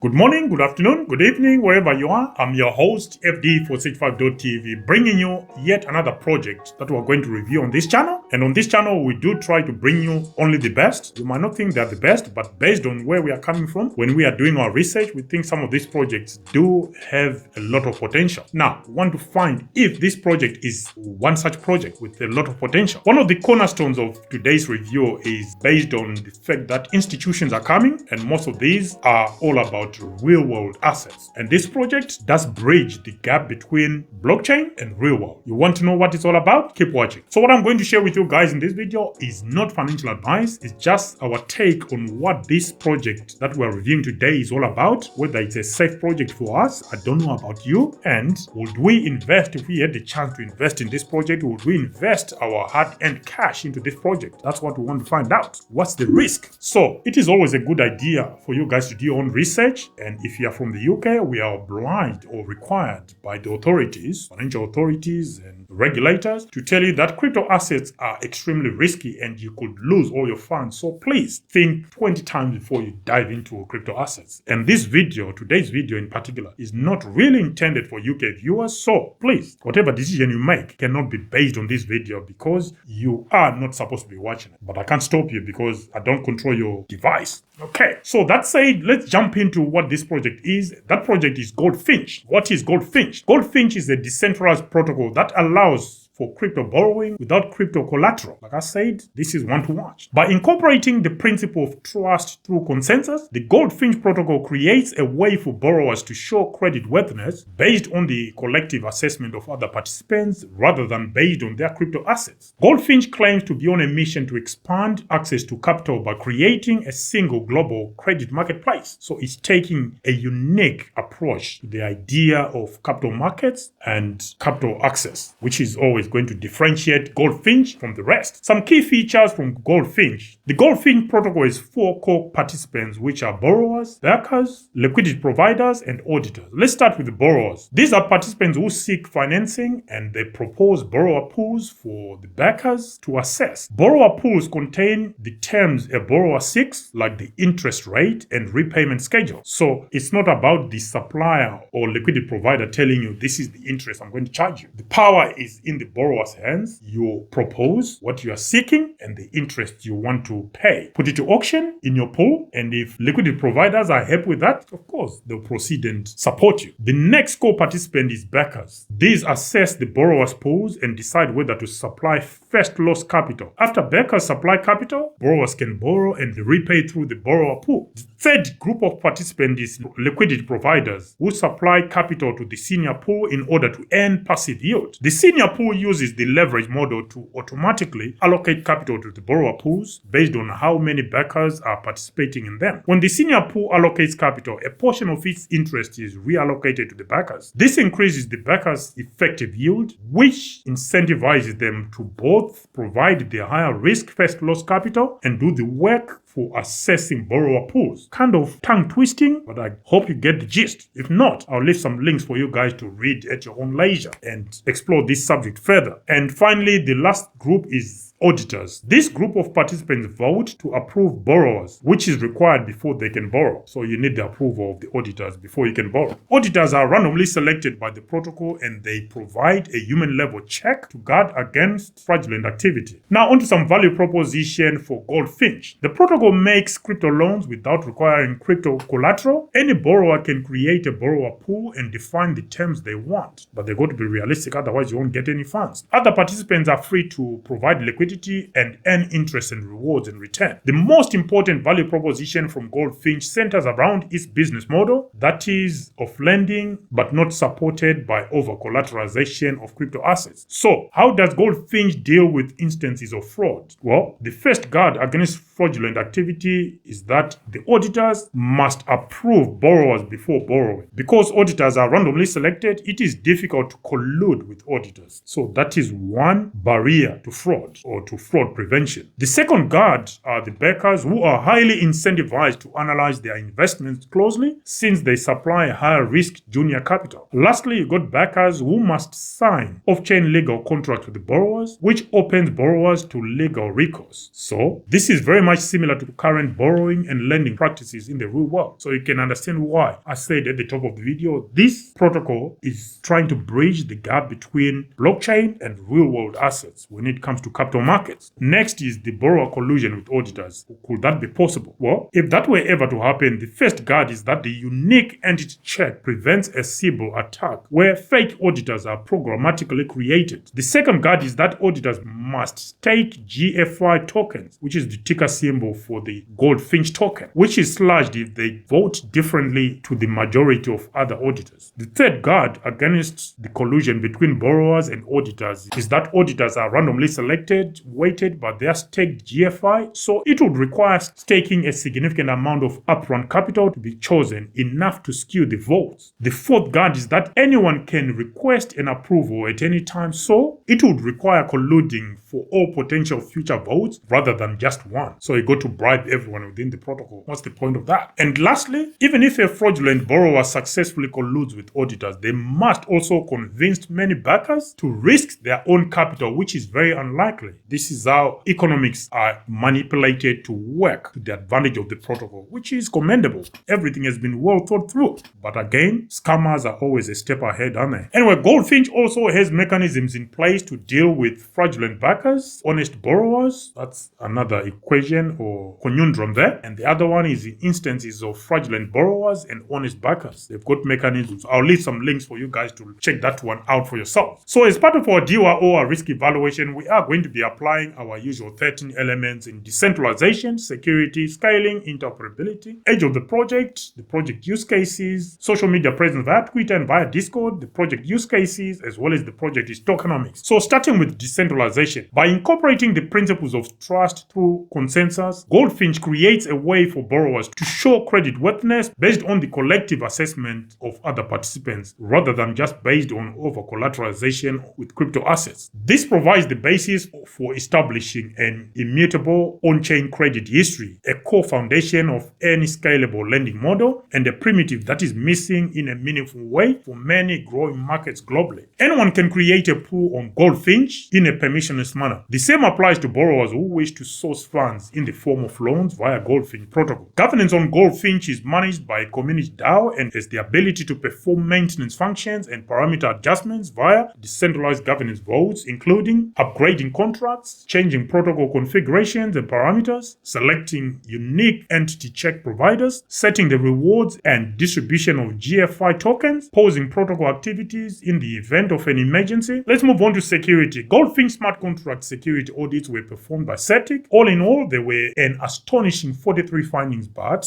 Good morning, good afternoon, good evening, wherever you are. I'm your host, FD465.tv, bringing you yet another project that we're going to review on this channel. And on this channel, we do try to bring you only the best. You might not think they're the best, but based on where we are coming from, when we are doing our research, we think some of these projects do have a lot of potential. Now, we want to find if this project is one such project with a lot of potential. One of the cornerstones of today's review is based on the fact that institutions are coming, and most of these are all about real-world assets. And this project does bridge the gap between blockchain and real world. You want to know what it's all about? Keep watching. So what I'm going to share with you guys in this video is not financial advice. It's just our take on what this project that we're reviewing today is all about, whether it's a safe project for us. I don't know about you. And would we invest, if we had the chance to invest in this project, would we invest our hard-earned cash into this project? That's what we want to find out. What's the risk? So it is always a good idea for you guys to do your own research. And if you are from the UK, we are obliged or required by the authorities, financial authorities and regulators, to tell you that crypto assets are extremely risky and you could lose all your funds. So please think 20 times before you dive into crypto assets. And this video, today's video in particular, is not really intended for UK viewers. So please, whatever decision you make cannot be based on this video because you are not supposed to be watching it. But I can't stop you because I don't control your device. Okay, so that said, let's jump into what this project is. That project is Goldfinch. What is Goldfinch? Goldfinch is a decentralized protocol that allows for crypto borrowing without crypto collateral. Like I said, this is one to watch. By incorporating the principle of trust through consensus, the Goldfinch protocol creates a way for borrowers to show creditworthiness based on the collective assessment of other participants rather than based on their crypto assets. Goldfinch claims to be on a mission to expand access to capital by creating a single global credit marketplace. So it's taking a unique approach to the idea of capital markets and capital access, which is always going to differentiate Goldfinch from the rest. Some key features from Goldfinch. The Goldfinch protocol is 4 core participants, which are borrowers, backers, liquidity providers, and auditors. Let's start with the borrowers. These are participants who seek financing and they propose borrower pools for the backers to assess. Borrower pools contain the terms a borrower seeks, like the interest rate and repayment schedule. So it's not about the supplier or liquidity provider telling you this is the interest I'm going to charge you. The power is in the borrower's hands. You propose what you are seeking and the interest you want to pay. Put it to auction in your pool, and if liquidity providers are happy with that, of course, they'll proceed and support you. The next core participant is backers. These assess the borrower's pools and decide whether to supply first loss capital. After backers supply capital, borrowers can borrow and repay through the borrower pool. The third group of participants is liquidity providers who supply capital to the senior pool in order to earn passive yield. The senior pool uses the leverage model to automatically allocate capital to the borrower pools based on how many backers are participating in them. When the senior pool allocates capital, a portion of its interest is reallocated to the backers. This increases the backers' effective yield, which incentivizes them to both provide the higher risk first loss capital and do the work for assessing borrower pools. Kind of tongue twisting, but I hope you get the gist. If not, I'll leave some links for you guys to read at your own leisure and explore this subject further. And finally, the last group is auditors. This group of participants vote to approve borrowers, which is required before they can borrow. So you need the approval of the auditors before you can borrow. Auditors are randomly selected by the protocol and they provide a human level check to guard against fraudulent activity. Now onto some value proposition for Goldfinch. The protocol makes crypto loans without requiring crypto collateral. Any borrower can create a borrower pool and define the terms they want, but they've got to be realistic, otherwise you won't get any funds. Other participants are free to provide liquidity and earn interest and rewards in return. The most important value proposition from Goldfinch centers around its business model, that is of lending but not supported by over-collateralization of crypto assets. So how does Goldfinch deal with instances of fraud? Well, the first guard against fraudulent activity is that the auditors must approve borrowers before borrowing. Because auditors are randomly selected, it is difficult to collude with auditors. So that is one barrier to fraud or to fraud prevention. The second guard are the backers, who are highly incentivized to analyze their investments closely since they supply higher risk junior capital. Lastly, you got backers who must sign off-chain legal contracts with the borrowers, which opens borrowers to legal recourse. So this is very much similar to to current borrowing and lending practices in the real world. So you can understand why I said at the top of the video, this protocol is trying to bridge the gap between blockchain and real-world assets when it comes to capital markets. Next is the borrower collusion with auditors. Could that be possible? Well, if that were ever to happen, the first guard is that the unique entity check prevents a Sybil attack where fake auditors are programmatically created. The second guard is that auditors must stake GFI tokens, which is the ticker symbol for the Goldfinch token, which is slashed if they vote differently to the majority of other auditors. The third guard against the collusion between borrowers and auditors is that auditors are randomly selected, weighted by their staked GFI, so it would require staking a significant amount of upfront capital to be chosen, enough to skew the votes. The fourth guard is that anyone can request an approval at any time, so it would require colluding for all potential future votes rather than just one. So you got to bribe everyone within the protocol. What's the point of that? And lastly, even if a fraudulent borrower successfully colludes with auditors, they must also convince many backers to risk their own capital, which is very unlikely. This is how economics are manipulated to work to the advantage of the protocol, which is commendable. Everything has been well thought through. But again, scammers are always a step ahead, aren't they? Anyway, Goldfinch also has mechanisms in place to deal with fraudulent backers, honest borrowers. That's another equation or conundrum there. And the other one is in instances of fraudulent borrowers and honest backers. They've got mechanisms. I'll leave some links for you guys to check that one out for yourself. So as part of our DYO or risk evaluation, we are going to be applying our usual 13 elements in decentralization, security, scaling, interoperability, age of the project use cases, social media presence via Twitter and via Discord, the project use cases, as well as the project is tokenomics. So starting with decentralization, by incorporating the principles of trust through consensus, Goldfinch creates a way for borrowers to show creditworthiness based on the collective assessment of other participants rather than just based on over-collateralization with crypto assets. This provides the basis for establishing an immutable on-chain credit history, a core foundation of any scalable lending model, and a primitive that is missing in a meaningful way for many growing markets globally. Anyone can create a pool on Goldfinch in a permissionless manner. The same applies to borrowers who wish to source funds in the form of loans via Goldfinch protocol. Governance on Goldfinch is managed by a community DAO and has the ability to perform maintenance functions and parameter adjustments via decentralized governance votes, including upgrading contracts, changing protocol configurations and parameters, selecting unique entity check providers, setting the rewards and distribution of GFI tokens, pausing protocol activities in the event of an emergency. Let's move on to security. Goldfinch smart contract security audits were performed by CETIC. All in all, there were an astonishing 43 findings, but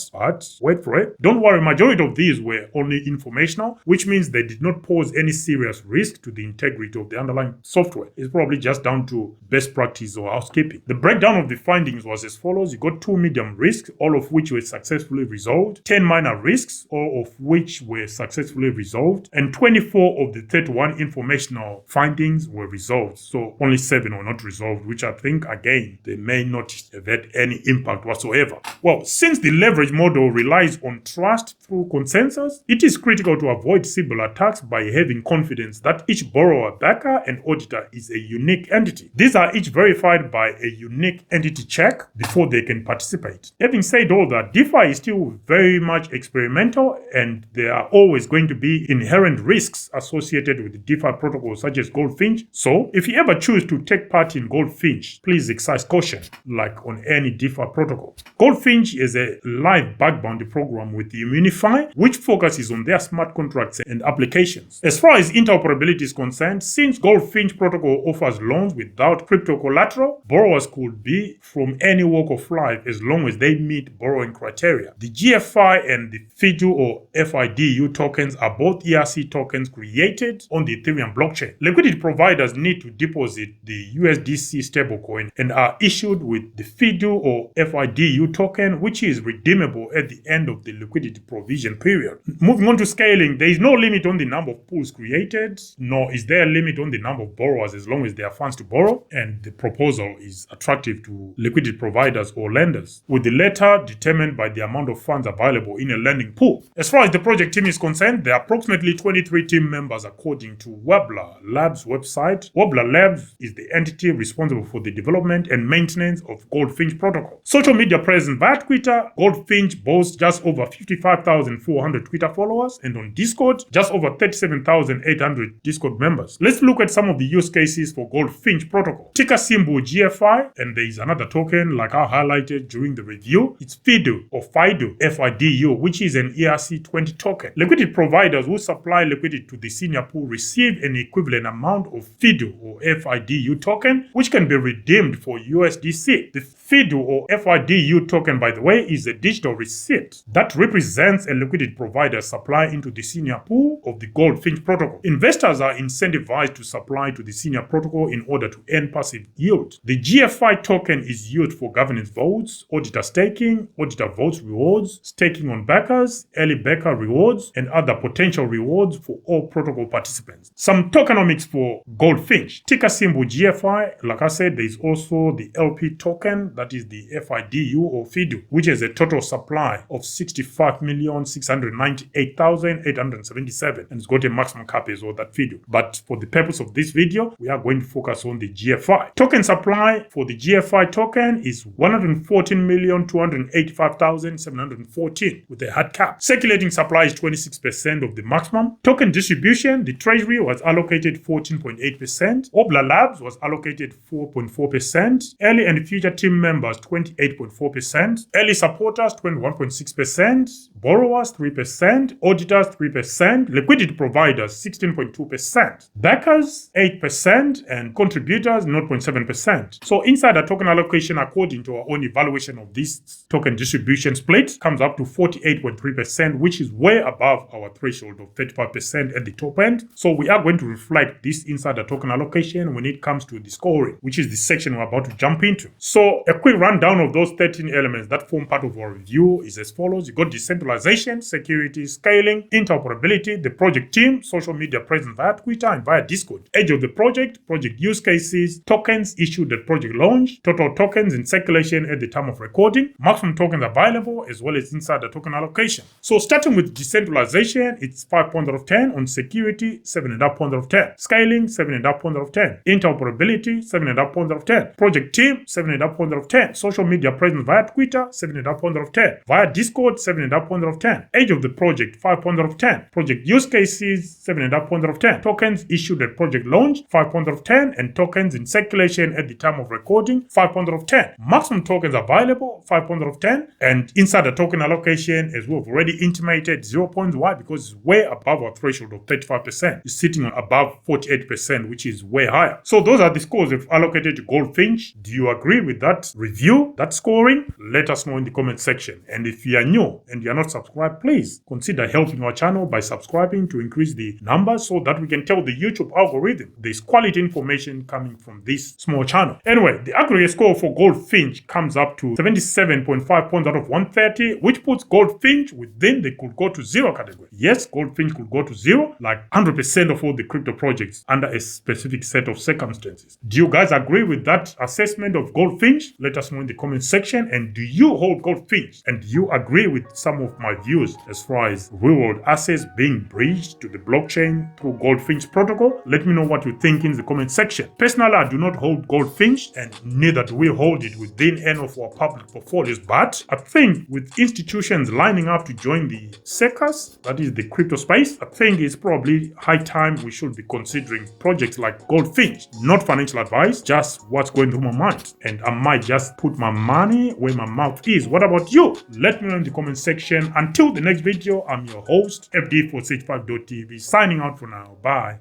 wait for it. Don't worry, majority of these were only informational, which means they did not pose any serious risk to the integrity of the underlying software. It's probably just down to best practice or housekeeping. The breakdown of the findings was as follows. You got 2 medium risks, all of which were successfully resolved, 10 minor risks, all of which were successfully resolved, and 24 of the 31 informational findings were resolved. So only 7 were not resolved, which I think, again, they may not have had any impact whatsoever. Well, since the leverage model relies on trust through consensus, it is critical to avoid Sybil attacks by having confidence that each borrower, backer, and auditor is a unique entity. These are each verified by a unique entity check before they can participate. Having said all that, DeFi is still very much experimental and there are always going to be inherent risks associated with the DeFi protocols such as Goldfinch. So if you ever choose to take part in Goldfinch, please exercise caution, like on any DeFi protocol. Goldfinch is a live bug bounty program with Immunify, which focuses on their smart contracts and applications. As far as interoperability is concerned, since Goldfinch protocol offers loans without crypto collateral, borrowers could be from any walk of life as long as they meet borrowing criteria. The GFI and the FIDU or FIDU tokens are both ERC tokens created on the Ethereum blockchain. Liquidity providers need to deposit the USDC stablecoin and are issued with the FIDU or FIDU token, which is redeemable at the end of the liquidity provision period. Moving on to scaling, there is no limit on the number of pools created, nor is there a limit on the number of borrowers as long as there are funds to borrow, and the proposal is attractive to liquidity providers or lenders, with the latter determined by the amount of funds available in a lending pool. As far as the project team is concerned, there are approximately 23 team members according to Wobbler Labs website. Wobbler Labs is the entity responsible for the development and maintenance of Goldfinch protocol. Social media presence via Twitter, Goldfinch boasts just over 55,400 Twitter followers, and on Discord, just over 37,800 Discord members. Let's look at some of the use cases for Goldfinch protocol. Ticker symbol GFI, and there is another token like I highlighted during the review. It's FIDU or FIDU, FIDU, which is an ERC20 token. Liquidity providers who supply liquidity to the senior pool receive an equivalent amount of FIDU or FIDU token, which can be redeemed for USDC. The FIDU or FIDU token, by the way, is a digital receipt that represents a liquidity provider's supply into the senior pool of the Goldfinch protocol. Investors are incentivized to supply to the senior protocol in order to earn passive yield. The GFI token is used for governance votes, auditor staking, auditor votes rewards, staking on backers, early backer rewards, and other potential rewards for all protocol participants. Some tokenomics for Goldfinch. Ticker symbol GFI, like I said, there is also the LP token, that is the FIDU or FIDU, which has a total supply of 65,698,877, and it's got a maximum cap as well, that FIDU. But for the purpose of this video, we are going to focus on the GFI. Token supply for the GFI token is 114,285,714 with a hard cap. Circulating supply is 26% of the maximum. Token distribution, the treasury was allocated 14.8%. Obla Labs was allocated 4.4%. Early and future team members 28.4%. Early supporters 21.6%. Borrowers 3%. Auditors 3%. Liquidity providers 16.2%. Backers 8%. And contributors 0.7%. So inside the token allocation, according to our own evaluation of this token distribution split, comes up to 48.3%, which is way above our threshold of 35% at the top end. So we are going to reflect this inside the token allocation when it comes to the scoring, which is the section we're about to jump into. So a quick rundown of those 13 elements that form part of our review is as follows. You got decentralization, security, scaling, interoperability, the project team, social media presence via Twitter and via Discord, age of the project, project use cases, tokens issued at project launch, total tokens in circulation at the time of recording, maximum tokens available, as well as inside the token allocation. So starting with decentralization, it's 5 points out of 10. On security, 7.5 points out of 10. Scaling, 7.5 points out of 10. Interoperability, 7.5 points out of 10. Project team, 7.5 points out of 10. Social media presence via Twitter, 7.5 points out of 10. Via Discord, 7.5 points out of 10. Age of the project, 5 points out of 10. Project use cases, 7.5 points out of 10. Tokens issued at project launch, 5 points out of 10. And tokens in circulation at the time of recording, 5 points out of 10. Maximum tokens available, 5 points out of 10. And inside the token allocation, as we've already intimated, 0 points. Why? Because it's way above our threshold of 35%. It's sitting above 48%, which is way higher. So those are the scores we've allocated to Goldfinch. Do you agree with that review, that scoring? Let us know in the comment section. And if you are new and you are not subscribed, please consider helping our channel by subscribing to increase the numbers so that we can tell the YouTube algorithm there's quality information coming from this small channel. Anyway, the aggregate score for Goldfinch comes up to 77.5 points out of 130, which puts Goldfinch within the could go to zero category. Yes, Goldfinch could go to zero, like 100% of all the crypto projects under a specific set of circumstances. Do you guys agree with that assessment of Goldfinch? Let us know in the comment section. And do you hold Goldfinch? And do you agree with some of my views as far as real-world assets being bridged to the blockchain through Goldfinch protocol? Let me know what you think in the comment section. Personally, I do not hold Goldfinch, and neither do we hold it within any of our public portfolios. But I think with institutions lining up to join the circus, that is the crypto space, I think it's probably high time we should be considering projects like Goldfinch. Not financial advice, just what's going through my mind. And I might just put my money where my mouth is. What about you? Let me know in the comment section. Until the next video, I'm your host, FD465.tv, signing out for now. Bye.